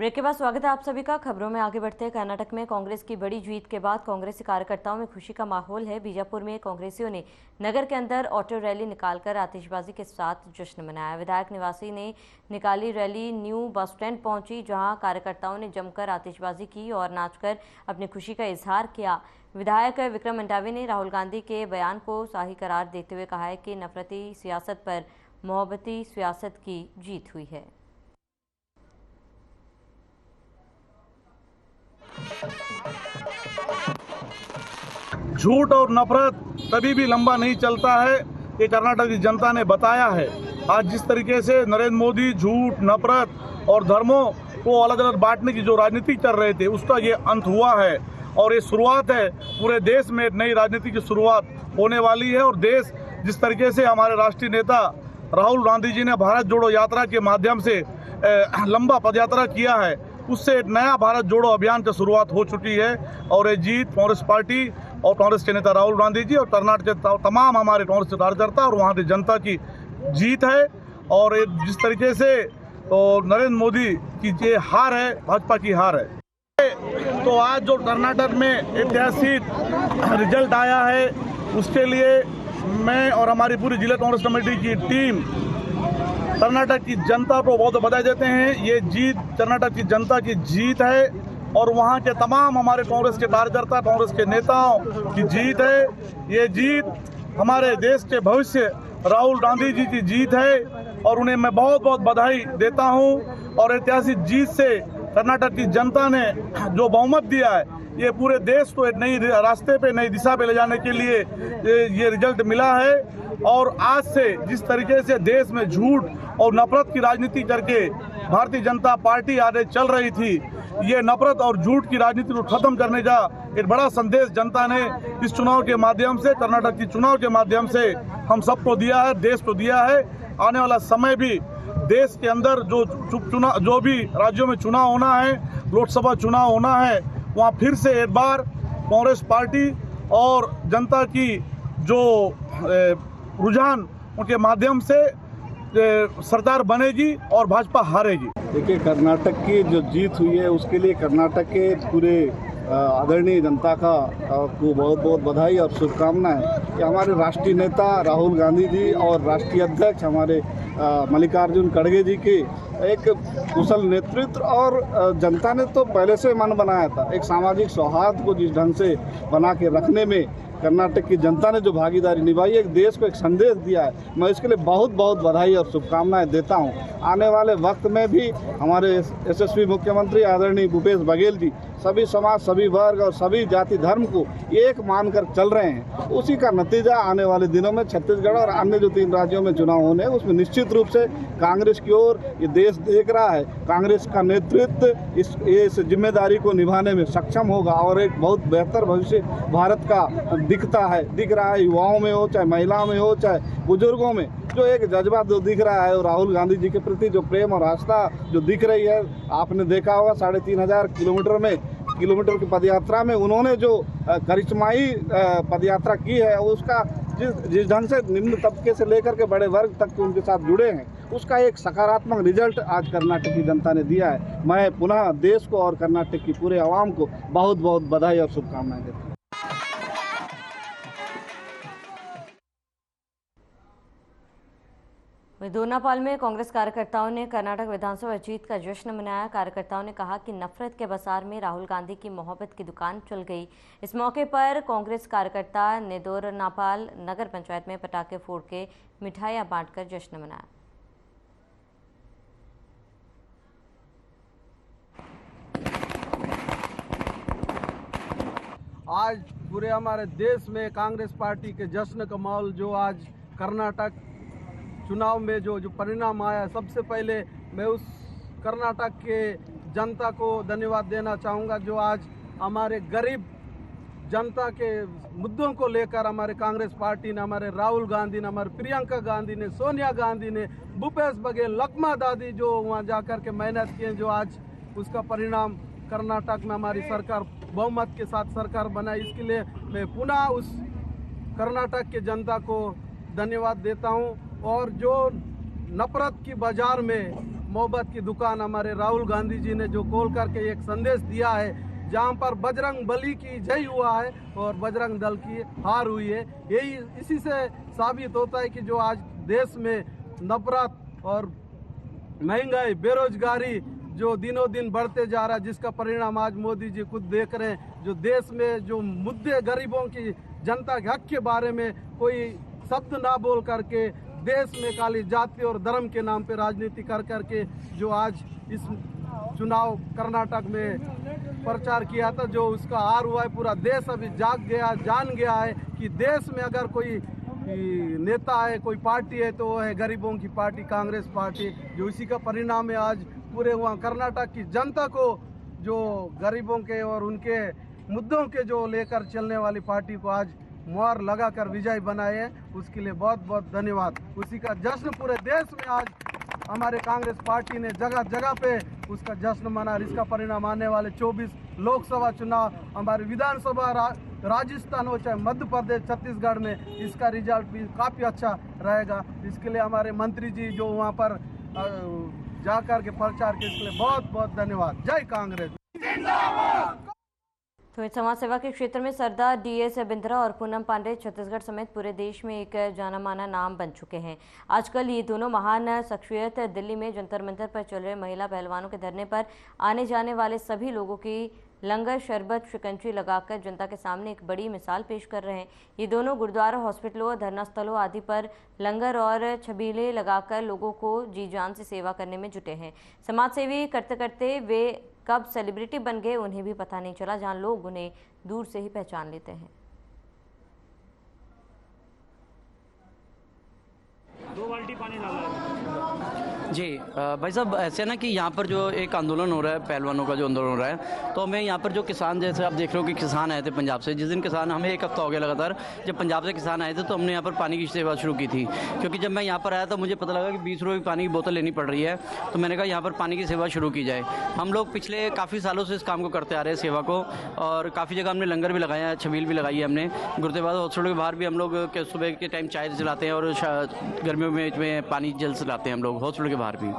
Break के बाद स्वागत है आप सभी का। खबरों में आगे बढ़ते हैं। कर्नाटक में कांग्रेस की बड़ी जीत के बाद कांग्रेसी कार्यकर्ताओं में खुशी का माहौल है। बीजापुर में कांग्रेसियों ने नगर के अंदर ऑटो रैली निकालकर आतिशबाजी के साथ जश्न मनाया। विधायक निवासी ने निकाली रैली न्यू बस स्टैंड पहुंची, जहां कार्यकर्ताओं ने जमकर आतिशबाजी की और नाचकर अपनी खुशी का इजहार किया। विधायक विक्रम मंडावी ने राहुल गांधी के बयान को सही करार देते हुए कहा है कि नफरती सियासत पर मोहब्बती सियासत की जीत हुई है। झूठ और नफरत कभी भी लंबा नहीं चलता है, ये कर्नाटक की जनता ने बताया है। आज जिस तरीके से नरेंद्र मोदी झूठ, नफरत और धर्मों को अलग अलग बांटने की जो राजनीति कर रहे थे, उसका ये अंत हुआ है और ये शुरुआत है। पूरे देश में एक नई राजनीति की शुरुआत होने वाली है और देश जिस तरीके से हमारे राष्ट्रीय नेता राहुल गांधी जी ने भारत जोड़ो यात्रा के माध्यम से लंबा पदयात्रा किया है, उससे एक नया भारत जोड़ो अभियान की शुरुआत हो चुकी है। और ये जीत कांग्रेस पार्टी और कांग्रेस के नेता राहुल गांधी जी और कर्नाटक के तमाम हमारे कांग्रेस के कार्यकर्ता और वहाँ की जनता की जीत है। और जिस तरीके से नरेंद्र मोदी की ये हार है, भाजपा की हार है। तो आज जो कर्नाटक में ऐतिहासिक रिजल्ट आया है, उसके लिए मैं और हमारी पूरी जिला कांग्रेस कमेटी की टीम कर्नाटक की जनता को बहुत बधाई देते हैं। ये जीत कर्नाटक की जनता की जीत है और वहाँ के तमाम हमारे कांग्रेस के कार्यकर्ता, कांग्रेस के नेताओं की जीत है। ये जीत हमारे देश के भविष्य राहुल गांधी जी की जीत है और उन्हें मैं बहुत बहुत बधाई देता हूँ। और ऐतिहासिक जीत से कर्नाटक की जनता ने जो बहुमत दिया है, ये पूरे देश को एक नई रास्ते पे, नई दिशा पे ले जाने के लिए ये रिजल्ट मिला है। और आज से जिस तरीके से देश में झूठ और नफरत की राजनीति करके भारतीय जनता पार्टी आगे चल रही थी, ये नफरत और झूठ की राजनीति को खत्म करने का एक बड़ा संदेश जनता ने इस चुनाव के माध्यम से, कर्नाटक की चुनाव के माध्यम से हम सबको दिया है, देश को दिया है। आने वाला समय भी देश के अंदर जो भी राज्यों में चुनाव होना है, लोकसभा चुनाव होना है, वहाँ फिर से एक बार कांग्रेस पार्टी और जनता की जो रुझान उनके माध्यम से सरकार बनेगी और भाजपा हारेगी। देखिए, कर्नाटक की जो जीत हुई है उसके लिए कर्नाटक के पूरे आदरणीय जनता को बहुत बहुत बधाई और शुभकामनाएं कि हमारे राष्ट्रीय नेता राहुल गांधी जी और राष्ट्रीय अध्यक्ष हमारे मल्लिकार्जुन खड़गे जी के एक कुशल नेतृत्व और जनता ने तो पहले से मन बनाया था। एक सामाजिक सौहार्द को जिस ढंग से बना के रखने में कर्नाटक की जनता ने जो भागीदारी निभाई, एक देश को एक संदेश दिया है, मैं इसके लिए बहुत बहुत बधाई और शुभकामनाएं देता हूं। आने वाले वक्त में भी हमारे यशस्वी मुख्यमंत्री आदरणीय भूपेश बघेल जी सभी समाज, सभी वर्ग और सभी जाति धर्म को एक मानकर चल रहे हैं। उसी का नतीजा आने वाले दिनों में छत्तीसगढ़ और अन्य जो 3 राज्यों में चुनाव होने हैं, उसमें निश्चित रूप से कांग्रेस की ओर ये देश देख रहा है। कांग्रेस का नेतृत्व इस जिम्मेदारी को निभाने में सक्षम होगा और एक बहुत बेहतर भविष्य भारत का दिख रहा है। युवाओं में हो, चाहे महिलाओं में हो, चाहे बुजुर्गों में जो एक जज्बा जो दिख रहा है और राहुल गांधी जी के प्रति जो प्रेम और आस्था जो दिख रही है, आपने देखा होगा 3500 किलोमीटर की पदयात्रा में उन्होंने जो करिश्माई पदयात्रा की है, उसका जिस ढंग से निम्न तबके से लेकर के बड़े वर्ग तक के उनके साथ जुड़े हैं, उसका एक सकारात्मक रिजल्ट आज कर्नाटक की जनता ने दिया है। मैं पुनः देश को और कर्नाटक की पूरे आवाम को बहुत बहुत बधाई और शुभकामनाएं देता हूँ। दोनापाल में कांग्रेस कार्यकर्ताओं ने कर्नाटक विधानसभा जीत का जश्न मनाया। कार्यकर्ताओं ने कहा कि नफरत के बाजार में राहुल गांधी की मोहब्बत की दुकान चल गई। इस मौके पर कांग्रेस कार्यकर्ता ने दोनापाल नगर पंचायत में पटाखे फोड़ के मिठाइयां बांटकर जश्न मनाया। आज पूरे हमारे देश में कांग्रेस पार्टी के जश्न का माहौल, जो आज कर्नाटक चुनाव में जो परिणाम आया, सबसे पहले मैं उस कर्नाटक के जनता को धन्यवाद देना चाहूँगा जो आज हमारे गरीब जनता के मुद्दों को लेकर हमारे कांग्रेस पार्टी ने, हमारे राहुल गांधी ने, हमारे प्रियंका गांधी ने, सोनिया गांधी ने, भूपेश बघेल, लखमा दादी जो वहाँ जाकर के मेहनत किए, जो आज उसका परिणाम कर्नाटक में हमारी सरकार बहुमत के साथ सरकार बनाई। इसके लिए मैं पुनः उस कर्नाटक के जनता को धन्यवाद देता हूँ। और जो नफरत की बाजार में मोहब्बत की दुकान हमारे राहुल गांधी जी ने जो खोल करके एक संदेश दिया है, जहाँ पर बजरंग बली की जय हुआ है और बजरंग दल की हार हुई है। यही इसी से साबित होता है कि जो आज देश में नफरत और महंगाई, बेरोजगारी जो दिनों दिन बढ़ते जा रहा है, जिसका परिणाम आज मोदी जी खुद देख रहे हैं। जो देश में जो मुद्दे, गरीबों की, जनता के हक के बारे में कोई शब्द ना बोल करके देश में खाली जाति और धर्म के नाम पे राजनीति कर करके जो आज इस चुनाव कर्नाटक में प्रचार किया था, जो उसका हार हुआ है, पूरा देश अभी जान गया है कि देश में अगर कोई नेता है, कोई पार्टी है, तो वो है गरीबों की पार्टी, कांग्रेस पार्टी। जो इसी का परिणाम है आज पूरे वहाँ कर्नाटक की जनता को, जो गरीबों के और उनके मुद्दों के जो लेकर चलने वाली पार्टी को आज मोहर लगाकर विजय बनाए है, उसके लिए बहुत बहुत धन्यवाद। उसी का जश्न पूरे देश में आज हमारे कांग्रेस पार्टी ने जगह जगह पे उसका जश्न मना। इसका परिणाम आने वाले 24 लोकसभा चुनाव, हमारे विधानसभा राजस्थान हो चाहे मध्य प्रदेश, छत्तीसगढ़ में इसका रिजल्ट भी काफ़ी अच्छा रहेगा। इसके लिए हमारे मंत्री जी जो वहाँ पर जाकर के प्रचार के, इसके लिए बहुत बहुत धन्यवाद। जय कांग्रेस। तो इस समाज सेवा के क्षेत्र में सरदार DS बिंद्रा और पूनम पांडे छत्तीसगढ़ समेत पूरे देश में एक जाना माना नाम बन चुके हैं। आजकल ये दोनों महान शख्सियत दिल्ली में जंतर मंतर पर चल रहे महिला पहलवानों के धरने पर आने जाने वाले सभी लोगों की लंगर, शरबत, शिकंजी लगाकर जनता के सामने एक बड़ी मिसाल पेश कर रहे हैं। ये दोनों गुरुद्वारा, हॉस्पिटलों, धरना स्थलों आदि पर लंगर और छबीले लगाकर लोगों को जी जान से सेवा करने में जुटे हैं। समाज सेवी करते करते वे कब सेलिब्रिटी बन गए उन्हें भी पता नहीं चला, जहां लोग उन्हें दूर से ही पहचान लेते हैं। 2 बाल्टी पानी डाला जी भाई साहब, ऐसे ना कि यहाँ पर जो एक आंदोलन हो रहा है, पहलवानों का जो आंदोलन हो रहा है, तो हमें यहाँ पर जो किसान, जैसे आप देख रहे हो कि किसान आए थे पंजाब से। जिस दिन किसान, हमें 1 हफ्ता हो गया लगातार जब पंजाब से किसान आए थे, तो हमने यहाँ पर पानी की सेवा शुरू की थी। क्योंकि जब मैं यहाँ पर आया था मुझे पता लगा कि 20 रुपये की पानी की बोतल लेनी पड़ रही है, तो मैंने कहा यहाँ पर पानी की सेवा शुरू की जाए। हम लोग पिछले काफ़ी सालों से इस काम को करते आ रहे हैं, सेवा को, और काफ़ी जगह हमने लंगर भी लगाया है, छबील भी लगाई है हमने। गुरुद्वारा हॉस्पिटल के बाहर भी हम लोग सुबह के टाइम चाय जलाते हैं और गर्मियों में पानी जल चलाते हैं हम लोग हॉस्पिटल के बाहर भी।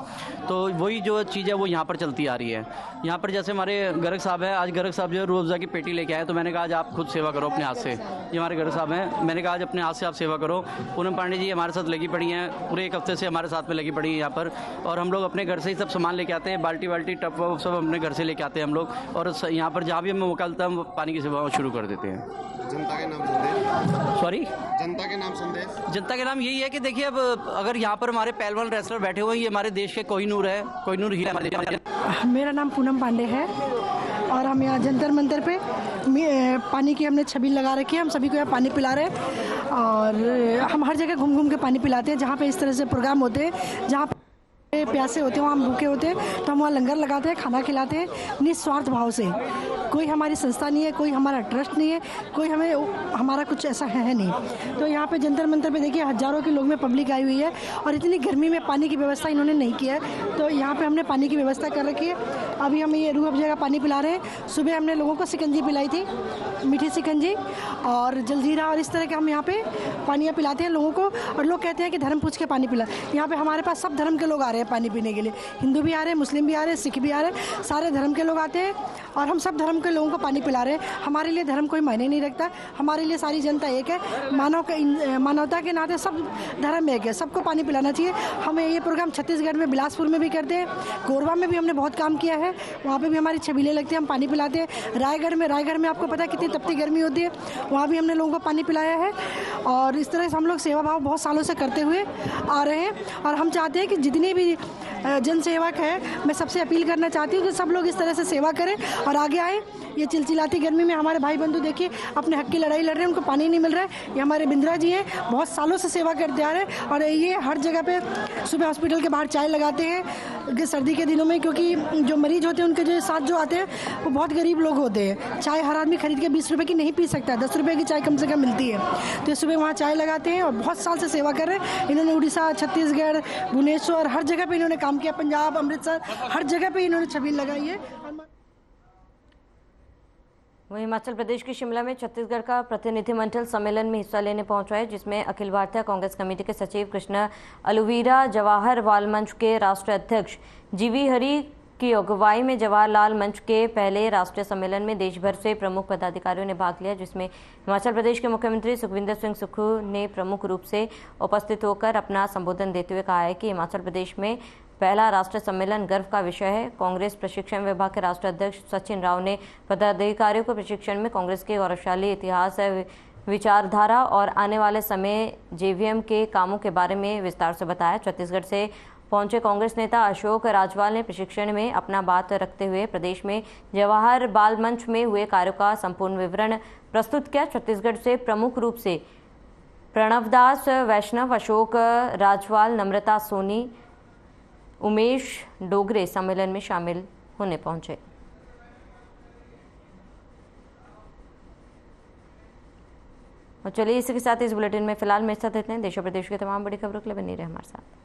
तो वही जो चीज़ है वो यहाँ पर चलती आ रही है। यहाँ पर जैसे हमारे गर्ग साहब हैं, आज गर्ग साहब जो है रूह अफ़ज़ा की पेटी लेके आए, तो मैंने कहा आज आप खुद सेवा करो अपने हाथ से। ये हमारे गर्ग साहब हैं, मैंने कहा आज अपने हाथ से आप सेवा करो। पूनम पांडे जी हमारे साथ लगी पड़ी हैं, पूरे 1 हफ्ते से हमारे साथ में लगी पड़ी हैं यहाँ पर। और हम लोग अपने घर से ही सब सामान लेके आते हैं, बाल्टी वाल्टी टप वप सब अपने घर से लेके आते हैं हम लोग। और यहाँ पर जहाँ भी हमें मौका मिलता है हम पानी की सेवा शुरू कर देते हैं। जनता के नाम संदेश, सॉरी, जनता के नाम संदेश, जनता के नाम यही है कि देखिए, अब अगर यहाँ पर हमारे पहलवान रेसलर बैठे हुए हैं, ये हमारे देश के कोहिनूर है, कोहिनूर हीरा हमारे। मेरा नाम पूनम पांडे है और हम यहाँ जंतर मंतर पे पानी की हमने छबील लगा रखी है। हम सभी को यहाँ पानी पिला रहे हैं और हम हर जगह घूम घूम के पानी पिलाते हैं। जहाँ पे इस तरह से प्रोग्राम होते हैं, जहाँ प्यासे होते हैं, वहाँ हम भूखे होते हैं, तो हम वहाँ लंगर लगाते हैं, खाना खिलाते हैं निस्वार्थ भाव से। कोई हमारी संस्था नहीं है, कोई हमारा ट्रस्ट नहीं है, कोई हमारा कुछ ऐसा है नहीं। तो यहाँ पे जंतर मंतर पे देखिए हज़ारों के लोग में पब्लिक आई हुई है और इतनी गर्मी में पानी की व्यवस्था इन्होंने नहीं किया है, तो यहाँ पे हमने पानी की व्यवस्था कर रखी है। अभी हम ये रूह अफ़ज़ा का पानी पिला रहे हैं। सुबह हमने लोगों को शिकंजी पिलाई थी, मीठी शिकंजी और जलजीरा, और इस तरह के हम यहाँ पे पानियाँ पिलाते हैं लोगों को। और लोग कहते हैं कि धर्म पूछ के पानी पिला। यहाँ पे हमारे पास सब धर्म के लोग आ रहे हैं पानी पीने के लिए। हिंदू भी आ रहे हैं, मुस्लिम भी आ रहे हैं, सिख भी आ रहे हैं, सारे धर्म के लोग आते हैं और हम सब धर्म के लोगों को पानी पिला रहे हैं। हमारे लिए धर्म कोई मायने नहीं रखता, हमारे लिए सारी जनता एक है। मानवता के नाते सब धर्म एक है, सबको पानी पिलाना चाहिए। हमें ये प्रोग्राम छत्तीसगढ़ में बिलासपुर में भी करते हैं, कोरबा में भी हमने बहुत काम किया है, वहाँ पे भी हमारी छबीलें लगती हैं, हम पानी पिलाते हैं। रायगढ़ में आपको पता है कितनी तपती गर्मी होती है, वहाँ भी हमने लोगों को पानी पिलाया है। और इस तरह से हम लोग सेवा भाव बहुत सालों से करते हुए आ रहे हैं और हम चाहते हैं कि जितने भी जनसेवक है, मैं सबसे अपील करना चाहती हूँ कि सब लोग इस तरह से सेवा करें और आगे आए। ये चिलचिलाती गर्मी में हमारे भाई बंधु देखिए अपने हक की लड़ाई लड़ रहे हैं, उनको पानी नहीं मिल रहा है। ये हमारे बिंद्रा जी हैं, बहुत सालों से सेवा करते आ रहे हैं और ये हर जगह पे सुबह हॉस्पिटल के बाहर चाय लगाते हैं कि सर्दी के दिनों में, क्योंकि जो मरीज होते हैं उनके जो साथ जो आते हैं वो बहुत गरीब लोग होते हैं। चाय हर आदमी खरीद के 20 रुपये की नहीं पी सकता, 10 रुपये की चाय कम से कम मिलती है। तो सुबह वहाँ चाय लगाते हैं और बहुत साल से सेवा कर रहे हैं। इन्होंने उड़ीसा, छत्तीसगढ़, भुवनेश्वर, हर जगह पर इन्होंने काम किया, पंजाब, अमृतसर, हर जगह पर इन्होंने छबील लगाई है। वहीं हिमाचल प्रदेश के शिमला में छत्तीसगढ़ का प्रतिनिधिमंडल सम्मेलन में हिस्सा लेने पहुंचा है, जिसमें अखिल भारतीय कांग्रेस कमेटी के सचिव कृष्ण अलुवीरा, जवाहर बाल मंच के राष्ट्रीय अध्यक्ष जीवी हरी की अगुवाई में जवाहरलाल मंच के पहले राष्ट्रीय सम्मेलन में देश भर से प्रमुख पदाधिकारियों ने भाग लिया, जिसमें हिमाचल प्रदेश के मुख्यमंत्री सुखविंदर सिंह सुक्खू ने प्रमुख रूप से उपस्थित होकर अपना संबोधन देते हुए कहा है कि हिमाचल प्रदेश में पहला राष्ट्रीय सम्मेलन गर्व का विषय है। कांग्रेस प्रशिक्षण विभाग के राष्ट्रीय अध्यक्ष सचिन राव ने पदाधिकारियों को प्रशिक्षण में कांग्रेस के गौरवशाली इतिहास, विचारधारा और आने वाले समय जेवीएम के कामों के बारे में विस्तार से बताया। छत्तीसगढ़ से पहुंचे कांग्रेस नेता अशोक राजवाल ने प्रशिक्षण में अपना बात रखते हुए प्रदेश में जवाहर बाल मंच में हुए कार्यों का संपूर्ण विवरण प्रस्तुत किया। छत्तीसगढ़ से प्रमुख रूप से प्रणवदास वैष्णव, अशोक राजवाल, नम्रता सोनी, उमेश डोगरे सम्मेलन में शामिल होने पहुंचे। और चलिए इसी के साथ इस बुलेटिन में फिलहाल में इतना देते हैं। देश और प्रदेश की तमाम बड़ी खबरों के लिए बनी रहे हमारे साथ।